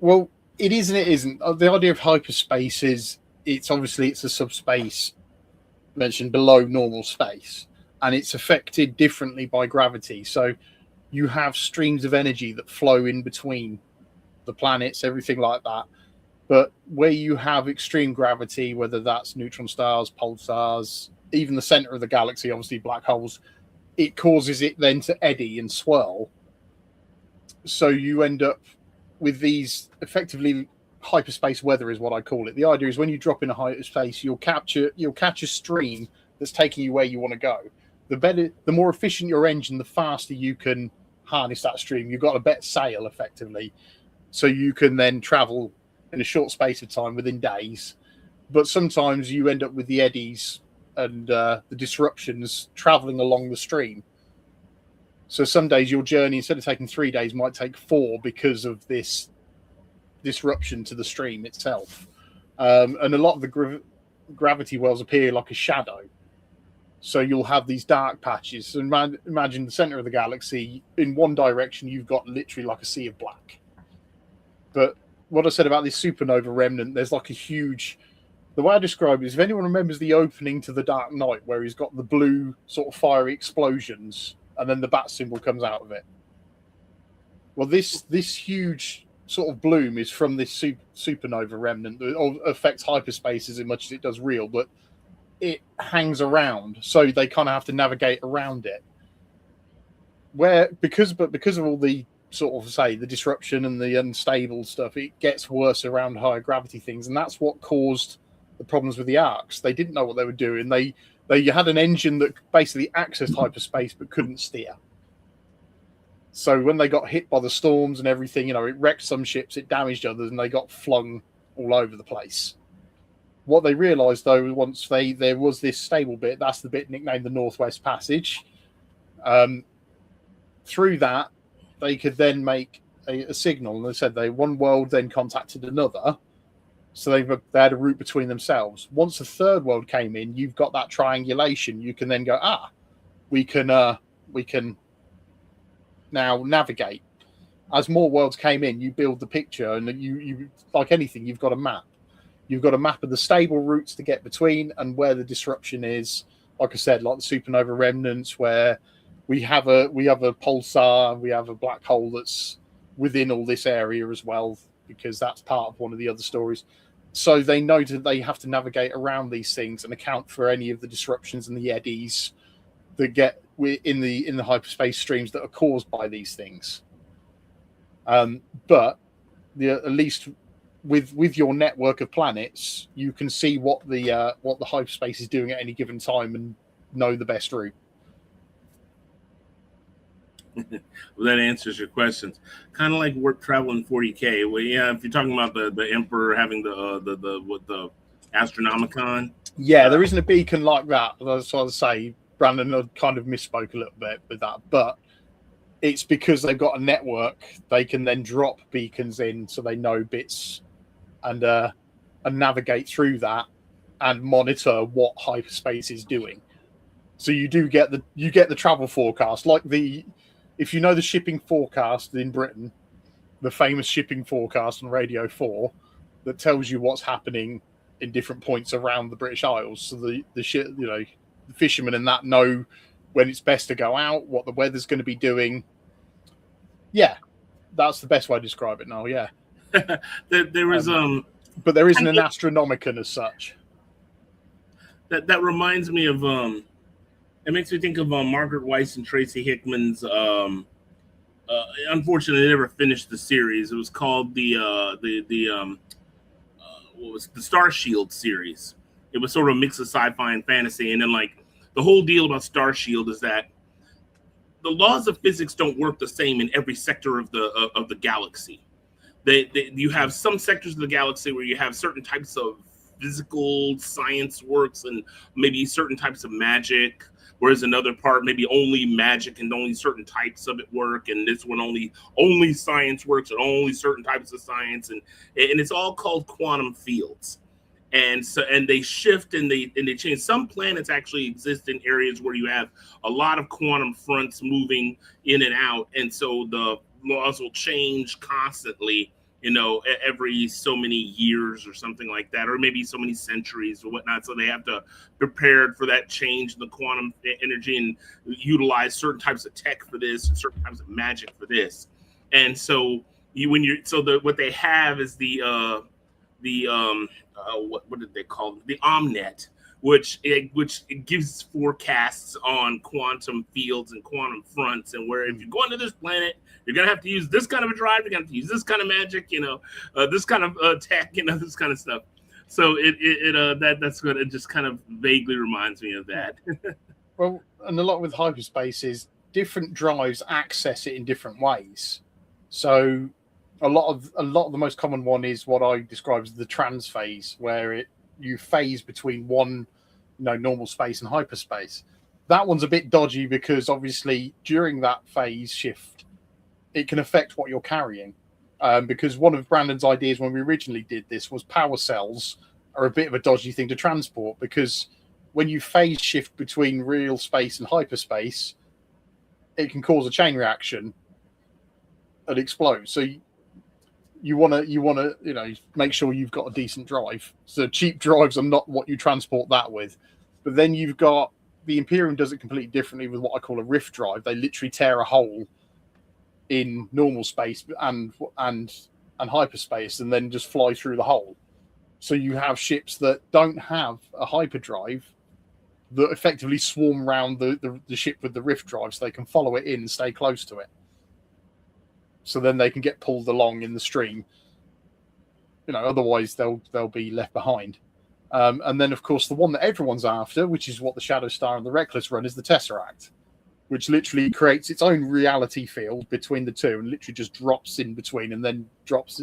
well, it is and it isn't. The idea of hyperspace is it's a subspace mentioned below normal space, and it's affected differently by gravity. So you have streams of energy that flow in between the planets, everything like that. But where you have extreme gravity, whether that's neutron stars, pulsars, even the center of the galaxy, obviously black holes, it causes it then to eddy and swirl. So you end up with these effectively hyperspace weather is what I call it. The idea is when you drop in a hyperspace, you'll catch a stream that's taking you where you want to go. The more efficient your engine, the faster you can harness that stream. You've got a better sail effectively, so you can then travel in a short space of time within days. But sometimes you end up with the eddies and the disruptions traveling along the stream. So some days your journey, instead of taking 3 days, might take 4 because of this disruption to the stream itself. And a lot of the gravity wells appear like a shadow. So you'll have these dark patches. So imagine the center of the galaxy. In one direction, you've got literally like a sea of black. But what I said about this supernova remnant, there's like a huge... The way I describe it is, if anyone remembers the opening to The Dark Knight, where he's got the blue sort of fiery explosions, and then the bat symbol comes out of it. Well, this huge sort of bloom is from this supernova remnant that affects hyperspace as much as it does real, but it hangs around, so they kind of have to navigate around it. Because of all the sort of, say, the disruption and the unstable stuff, it gets worse around higher gravity things, and that's what caused the problems with the arcs. They didn't know what they were doing. They had an engine that basically accessed hyperspace but couldn't steer. So when they got hit by the storms and everything, it wrecked some ships, it damaged others, and they got flung all over the place. What they realised, though, once there was this stable bit, that's the bit nicknamed the Northwest Passage. Through that, they could then make a signal. And they said one world then contacted another. So they had a route between themselves. Once the third world came in, you've got that triangulation. You can then go, we can now navigate. As more worlds came in, you build the picture, and you like anything, you've got a map. You've got a map of the stable routes to get between and where the disruption is. Like I said, like the supernova remnants, where we have a pulsar, we have a black hole that's within all this area as well, because that's part of one of the other stories. So they know that they have to navigate around these things and account for any of the disruptions and the eddies that get in the hyperspace streams that are caused by these things. But at least with your network of planets, you can see what the hyperspace is doing at any given time and know the best route. Well, that answers your questions. Kind of like warp travel in 40K. Well, yeah, if you're talking about the Emperor having the Astronomicon. Yeah, there isn't a beacon like that. That's what I say. Brandon kind of misspoke a little bit with that, but it's because they've got a network. They can then drop beacons in, so they know bits and navigate through that and monitor what hyperspace is doing. So you get the travel forecast, like if you know the shipping forecast in Britain, the famous shipping forecast on Radio 4 that tells you what's happening in different points around the British Isles. So the fishermen and that know when it's best to go out, what the weather's going to be doing. Yeah, that's the best way to describe it now. Yeah, there is but there isn't an Astronomicon as such. That reminds me of it makes me think of Margaret Weiss and Tracy Hickman's. Unfortunately, they never finished the series. It was called what was the Star Shield series. It was sort of a mix of sci-fi and fantasy, and then like the whole deal about Star Shield is that the laws of physics don't work the same in every sector of the galaxy. You have some sectors of the galaxy where you have certain types of physical science works and maybe certain types of magic, whereas another part maybe only magic and only certain types of it work, and this one only science works and only certain types of science, and it's all called quantum fields. And they shift and they change. Some planets actually exist in areas where you have a lot of quantum fronts moving in and out, and so the laws will change constantly every so many years or something like that, or maybe so many centuries or whatnot. So they have to prepare for that change in the quantum energy and utilize certain types of tech for this, certain types of magic for this. And so what they have is what did they call it? The Omnet, which it gives forecasts on quantum fields and quantum fronts, and where if you're going to this planet, you're gonna have to use this kind of a drive, you're gonna have to use this kind of magic, this kind of tech, this kind of stuff. So that's what it just kind of vaguely reminds me of that. Well, and a lot with hyperspace is different drives access it in different ways. So a lot of the most common one is what I describe as the trans phase, where you phase between one, normal space and hyperspace. That one's a bit dodgy because obviously during that phase shift, it can affect what you're carrying. Because one of Brandon's ideas when we originally did this was power cells are a bit of a dodgy thing to transport, because when you phase shift between real space and hyperspace, it can cause a chain reaction and explode. So you want to make sure you've got a decent drive. So cheap drives are not what you transport that with. But then you've got the Imperium does it completely differently with what I call a rift drive. They literally tear a hole in normal space and hyperspace and then just fly through the hole. So you have ships that don't have a hyperdrive that effectively swarm around the ship with the rift drive, so they can follow it in and stay close to it. So then they can get pulled along in the stream. Otherwise they'll be left behind. And then, of course, the one that everyone's after, which is what the Shadow Star and the Reckless run, is the Tesseract, which literally creates its own reality field between the two and literally just drops in between and then drops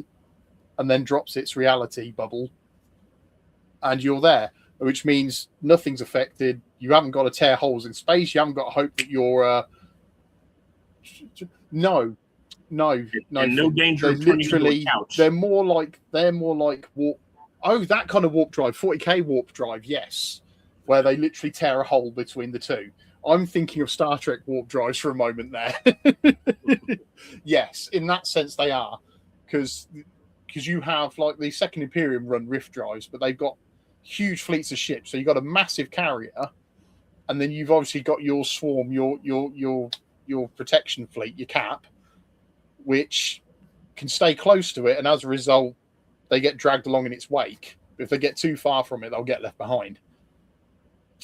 its reality bubble. And you're there, which means nothing's affected. You haven't got to tear holes in space. You haven't got to hope that you're... No. And no danger of turning into a couch. They're more like warp. Oh, that kind of warp drive, 40k warp drive, yes, where they literally tear a hole between the two. I'm thinking of Star Trek warp drives for a moment there. Yes, in that sense they are, because you have like the Second Imperium run rift drives, but they've got huge fleets of ships. So you've got a massive carrier, and then you've obviously got your swarm, your protection fleet, your cap, which can stay close to it, and as a result, they get dragged along in its wake. If they get too far from it, they'll get left behind.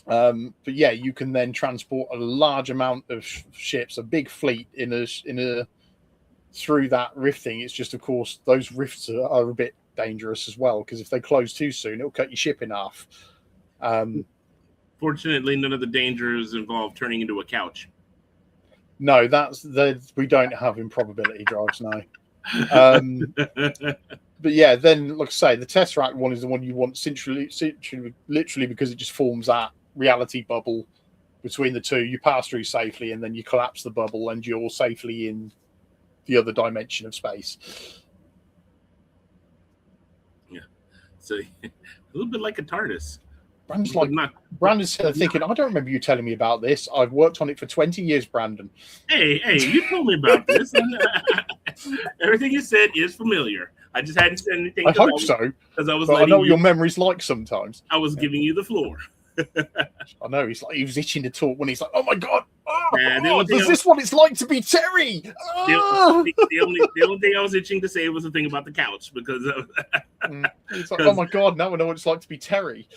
But yeah, you can then transport a large amount of ships, a big fleet in a through that rifting. It's just, of course, those rifts are a bit dangerous as well, because if they close too soon, it'll cut your ship in half. Fortunately, none of the dangers involve turning into a couch. No, we don't have improbability drives now. But yeah, then, like I say, the Tesseract one is the one you want literally because it just forms that reality bubble between the two. You pass through safely, and then you collapse the bubble, and you're safely in the other dimension of space. Yeah, so a little bit like a TARDIS. Brandon's thinking, I don't remember you telling me about this. I've worked on it for 20 years, Brandon. Hey, you told me about this. Everything you said is familiar. I just hadn't said anything. I hope so. Because I know what your memory's like sometimes. I was giving you the floor. I know. He was itching to talk when he's like, oh my God. Is this what it's like to be Terry? The only thing I was itching to say was the thing about the couch, because it's like, oh my God, now I know what it's like to be Terry.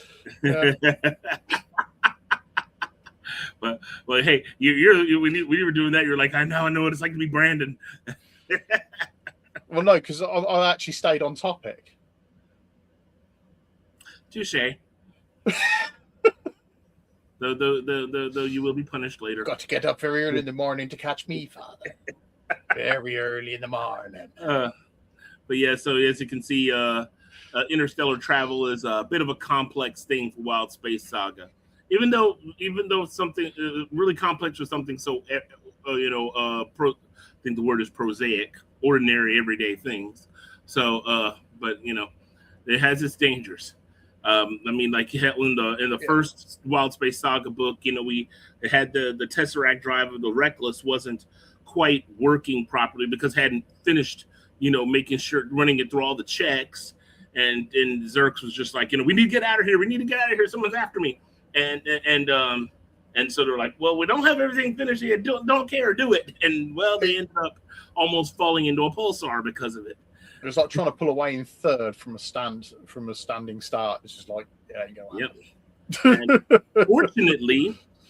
But hey, when you were doing that, you're like, I know what it's like to be Brandon. Well, no, because I actually stayed on topic. Touche. Though you will be punished later. Got to get up very early in the morning to catch me, Father. Very early in the morning. But yeah, so as you can see, interstellar travel is a bit of a complex thing for Wild Space Saga. Even though something really complex or something so, I think the word is prosaic, ordinary, everyday things. So, but it has its dangers. I mean, like in the first Wild Space Saga book, we had the Tesseract drive of the Reckless wasn't quite working properly because it hadn't finished, making sure, running it through all the checks. And Zerx was just like, we need to get out of here. We need to get out of here. Someone's after me. And so they're like, well, we don't have everything finished yet. Don't care. Do it. And well, they ended up almost falling into a pulsar because of it. It was like trying to pull away in third from a standing start. It's just like, yeah, you go. Yep.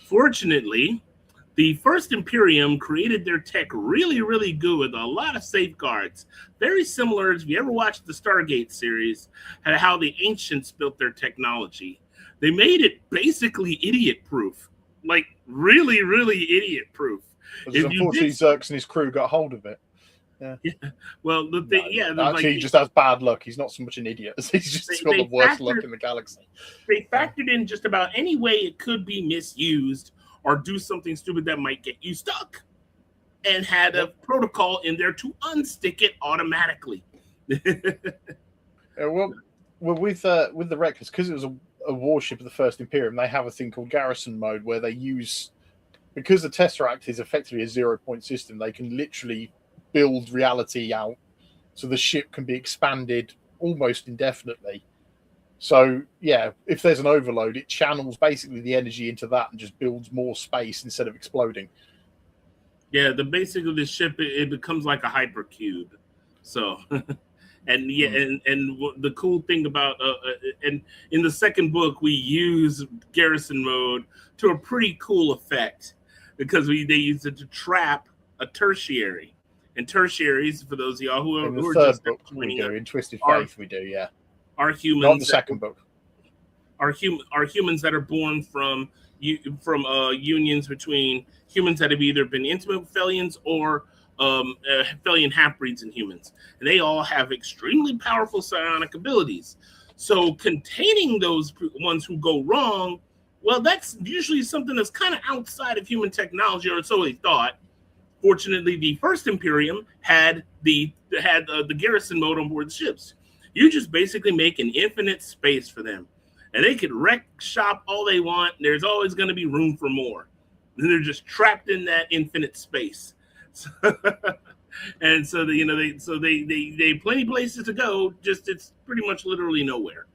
Fortunately, the First Imperium created their tech really, really good with a lot of safeguards. Very similar, if you ever watched the Stargate series, how the Ancients built their technology. They made it basically idiot-proof. Like, really, really idiot-proof. Unfortunately, Zerx and his crew got hold of it. Yeah. Well, he just has bad luck. He's not so much an idiot. He's just got the worst luck in the galaxy. They factored in just about any way it could be misused or do something stupid that might get you stuck, and had a protocol in there to unstick it automatically. Well, with the Reckless, because it was a warship of the First Imperium, they have a thing called garrison mode where they use, because the Tesseract is effectively a 0-point system, they can literally build reality out so the ship can be expanded almost indefinitely. So, yeah, if there's an overload, it channels basically the energy into that and just builds more space instead of exploding. Yeah, the basic of this ship, it becomes like a hypercube. So, and the cool thing about, and in the second book, we use garrison mode to a pretty cool effect because they use it to trap a tertiary. And tertiaries, for those of y'all who are, in the who are third just book, we do. In Twisted Faith, we do, yeah. Are humans not the second book? Are humans that are born from unions between humans that have either been intimate with Felians or Felian half-breeds and humans, and they all have extremely powerful psionic abilities. So containing those ones who go wrong, well, that's usually something that's kind of outside of human technology, or so they thought. Fortunately, the First Imperium had the garrison mode on board the ships. You just basically make an infinite space for them. And they could wreck shop all they want. There's always going to be room for more. And they're just trapped in that infinite space. And so they have plenty places to go. Just it's pretty much literally nowhere.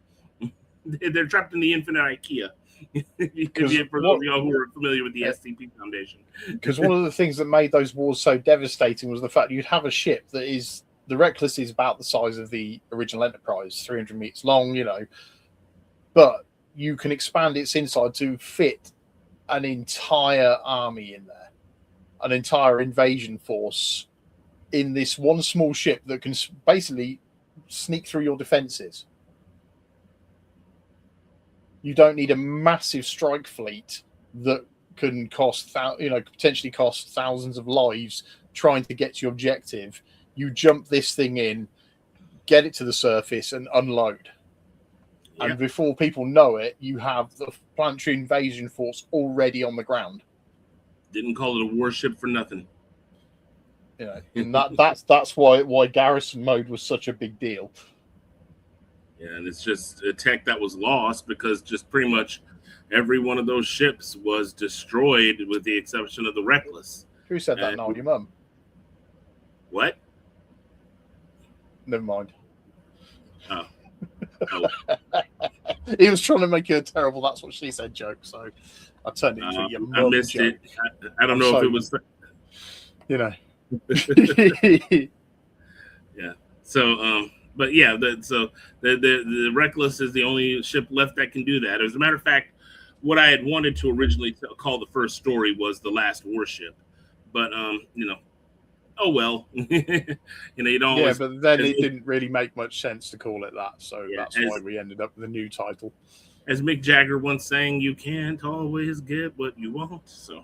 They're trapped in the infinite IKEA. For those of y'all who are familiar with the SCP Foundation. Because one of the things that made those wars so devastating was the fact you'd have a ship that is, the Reckless is about the size of the original Enterprise, 300 meters long, but you can expand its inside to fit an entire army in there, an entire invasion force in this one small ship that can basically sneak through your defenses. You don't need a massive strike fleet that can potentially cost thousands of lives trying to get to your objective. You jump this thing in, get it to the surface, and unload. Yeah. And before people know it, you have the planetary invasion force already on the ground. Didn't call it a warship for nothing. And that's why garrison mode was such a big deal. Yeah, and it's just a tech that was lost because just pretty much every one of those ships was destroyed with the exception of the Reckless. Who said that now? Your mum? What? Never mind. Oh. He was trying to make you a terrible "that's what she said" joke, so I turned it into your mum. I missed joke. it. I don't know if it was. Yeah. So, but yeah, the Reckless is the only ship left that can do that. As a matter of fact, what I had wanted to originally call the first story was the last warship, but oh well, you don't. Yeah, but then it didn't really make much sense to call it that, so that's why we ended up with a new title. As Mick Jagger once sang, "You can't always get what you want." So,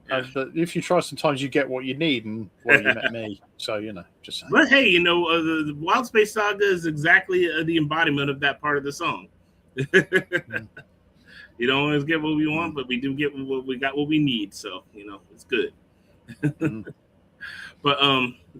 but if you try, sometimes you get what you need, and well, you met me, so just saying. But hey, the Wild Space Saga is exactly the embodiment of that part of the song. You don't always get what we want, but we do get what we got, what we need. So it's good. But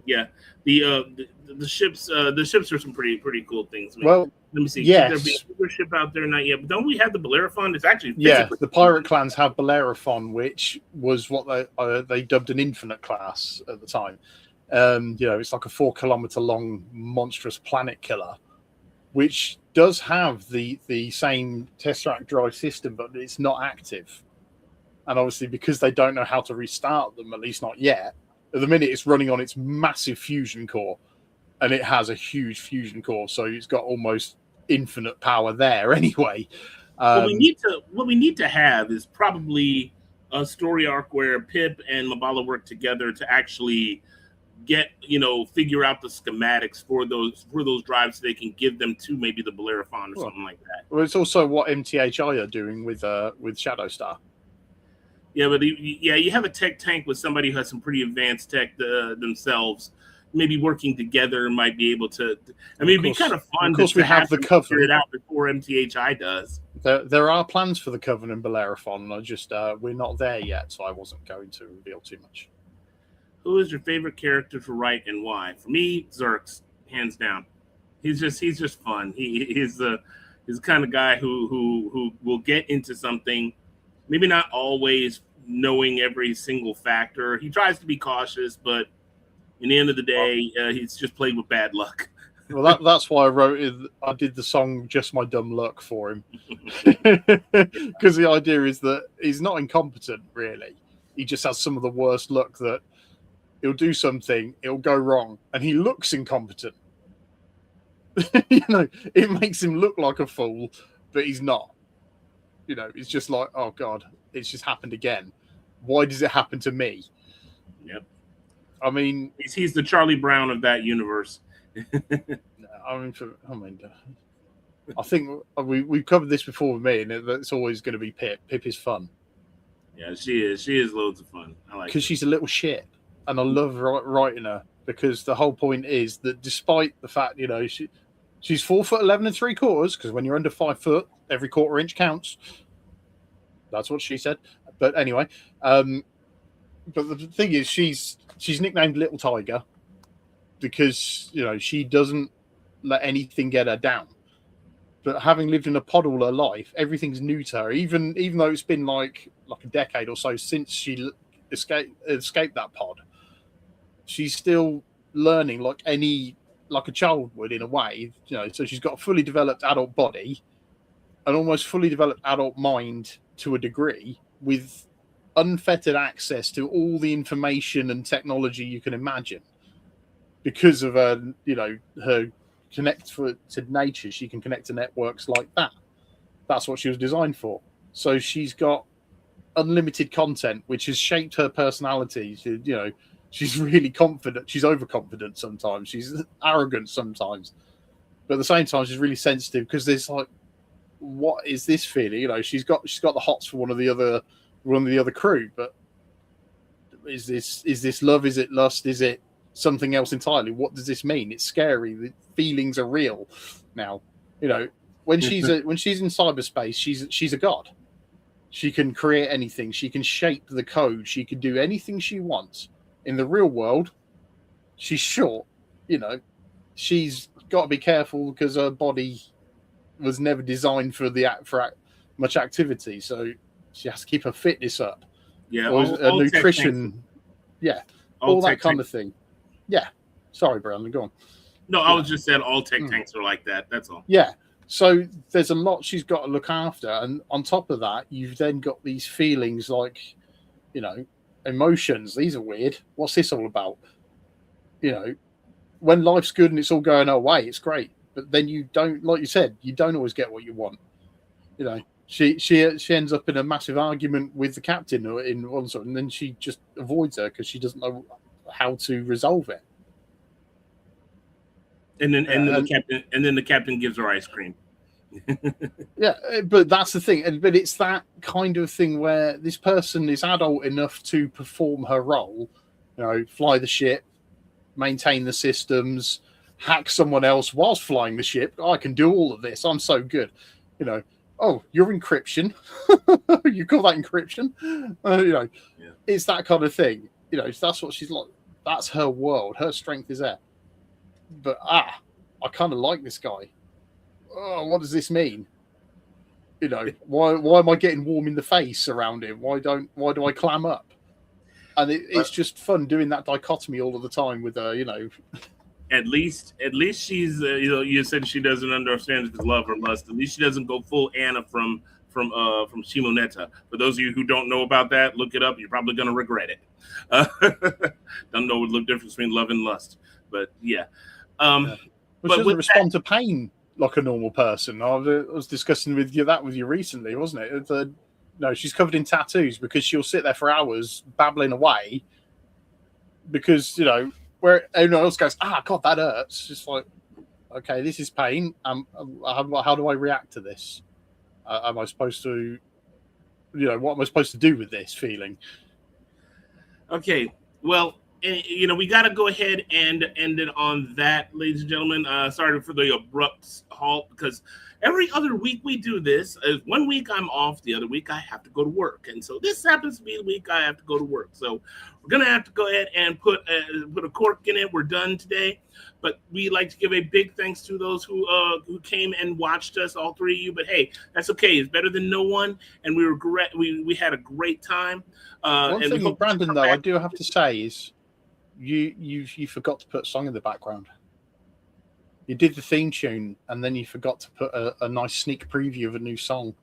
yeah, the ships are some pretty cool things. Well, let me see. Yes. There'll be a bigger ship out there, not yet. But don't we have the Bellerophon? It's actually the pirate clans have Bellerophon, which was what they dubbed an infinite class at the time. It's like a 4-kilometer long monstrous planet killer, which does have the same Tesseract drive system, but it's not active. And obviously, because they don't know how to restart them, at least not yet, at the minute it's running on its massive fusion core, and it has a huge fusion core, so it's got almost infinite power there anyway. What we need to have is probably a story arc where Pip and Mabala work together to actually figure out the schematics for those drives so they can give them to maybe the Bellerophon or something like that. Well, it's also what MTHI are doing with Shadowstar. Yeah, but you have a tech tank with somebody who has some pretty advanced tech themselves. Maybe working together might be able to. I mean, it'd be kind of fun. Of course, we have the Coven. Figure it out before MTHI does. There are plans for the Coven and Bellerophon. I just we're not there yet, so I wasn't going to reveal too much. Who is your favorite character to write and why? For me, Zerx, hands down. He's just fun. He's the kind of guy who will get into something, maybe not always knowing every single factor. He tries to be cautious, but in the end of the day, he's just played with bad luck. Well, that's why I did the song "Just My Dumb Luck" for him, because the idea is that he's not incompetent, really. He just has some of the worst luck that he'll do something, it'll go wrong, and he looks incompetent. It makes him look like a fool, but he's not. It's just like, oh God, it's just happened again. Why does it happen to me? Yep. I mean, he's the Charlie Brown of that universe. I think we've covered this before with me, and it's always going to be Pip. Pip is fun. Yeah, she is. She is loads of fun. I like because she's a little shit, and I love writing her because the whole point is that despite the fact she's 4'11" and 3/4, because when you're under 5 foot, every quarter inch counts. That's what she said. But anyway, but the thing is, she's nicknamed Little Tiger because she doesn't let anything get her down. But having lived in a pod all her life, everything's new to her. Even though it's been like a decade or so since she escaped that pod, she's still learning like a child would in a way. So she's got a fully developed adult body, an almost fully developed adult mind to a degree, with unfettered access to all the information and technology you can imagine. Because of her connect to nature, she can connect to networks like that. That's what she was designed for. So she's got unlimited content, which has shaped her personality. She's really confident. She's overconfident sometimes. She's arrogant sometimes. But at the same time, she's really sensitive because there's like, what is this feeling? She's got the hots for one of the other crew, but is this love? Is it lust? Is it something else entirely? What does this mean? It's scary. The feelings are real. Now, when she's in cyberspace, she's a god. She can create anything. She can shape the code. She can do anything she wants. In the real world, she's short. She's got to be careful because her body was never designed for much activity. So she has to keep her fitness up. Yeah, all nutrition. Yeah, all that kind of thing. Yeah. Sorry, Brandon, go on. No, I was just saying all tech tanks are like that. That's all. Yeah. So there's a lot she's got to look after. And on top of that, you've then got these feelings like, emotions. These are weird. What's this all about? When life's good and it's all going her way, it's great. But then you don't, like you said, you don't always get what you want. She ends up in a massive argument with the captain in one sort, and then she just avoids her because she doesn't know how to resolve it. And then the captain gives her ice cream. Yeah, but that's the thing. But it's that kind of thing where this person is adult enough to perform her role, fly the ship, maintain the systems, hack someone else whilst flying the ship. I can do all of this. I'm so good. Oh, you're encryption. You call that encryption? Yeah. It's that kind of thing. That's what she's like. That's her world. Her strength is there. But I kind of like this guy. Oh, what does this mean? Why am I getting warm in the face around him? Why do I clam up? And it's just fun doing that dichotomy all of the time with her, At least she's you said she doesn't understand if it's love or lust. At least she doesn't go full Anna from Shimoneta. For those of you who don't know about that, look it up. You're probably going to regret it. Don't know the difference between love and lust, but yeah. But she doesn't respond to pain like a normal person. I was discussing with you recently, wasn't it? No, she's covered in tattoos because she'll sit there for hours babbling away because where everyone else goes, God, that hurts. It's just like, okay, this is pain. How do I react to this? Am I supposed to, what am I supposed to do with this feeling? Okay, well, we got to go ahead and end it on that, ladies and gentlemen. Sorry for the abrupt halt, because every other week we do this. 1 week I'm off, the other week I have to go to work. And so this happens to be the week I have to go to work. So we're going to have to go ahead and put a cork in it. We're done today. But we like to give a big thanks to those who came and watched us, all three of you. But hey, that's okay. It's better than no one. And we had a great time. One thing, Brandon, though, I do have to say is you forgot to put a song in the background. You did the theme tune, and then you forgot to put a nice sneak preview of a new song.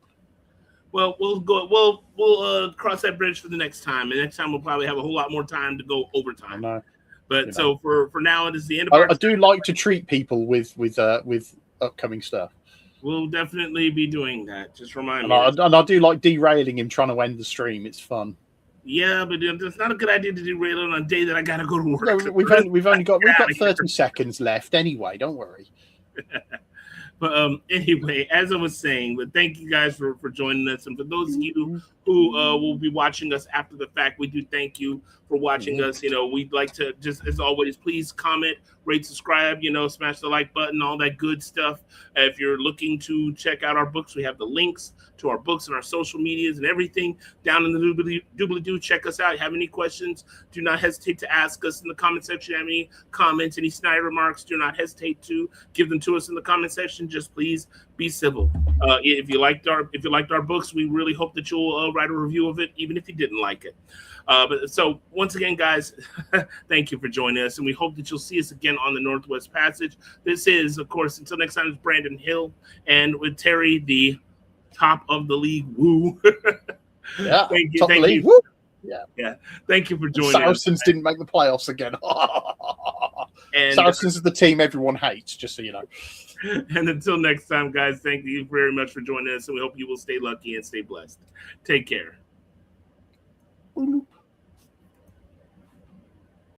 Well, we'll cross that bridge for the next time. And next time we'll probably have a whole lot more time to go overtime. I know. But so for now, it is the end of our. I do like to treat people with upcoming stuff. We'll definitely be doing that. Just remind me. And I do like derailing him trying to end the stream. It's fun. Yeah, but it's not a good idea to derail it on a day that I gotta go to work. No, we've got 30 seconds left anyway. Don't worry. But anyway, as I was saying, but thank you guys for joining us, and for those of you who will be watching us after the fact, we do thank you for watching us. We'd like to just, as always, please comment, rate, subscribe, smash the like button, all that good stuff. If you're looking to check out our books, we have the links to our books and our social medias and everything down in the doobly-doo. Check us out. Have any questions, do not hesitate to ask us in the comment section. Have any comments, any snide remarks, do not hesitate to give them to us in the comment section. Just please be civil. If you liked our books, we really hope that you'll write a review of it, even if you didn't like it. But so once again, guys, thank you for joining us, and we hope that you'll see us again on the Northwest Passage. This is, of course, until next time, it's Brandon Hill, and with Terry, the top of the league. Woo! Yeah, thank you. Top of the league. Woo! Yeah. Thank you for joining Saracens us. didn't make the playoffs again. And Saracens is the team everyone hates, just so you know. And until next time, guys, thank you very much for joining us, and we hope you will stay lucky and stay blessed. Take care.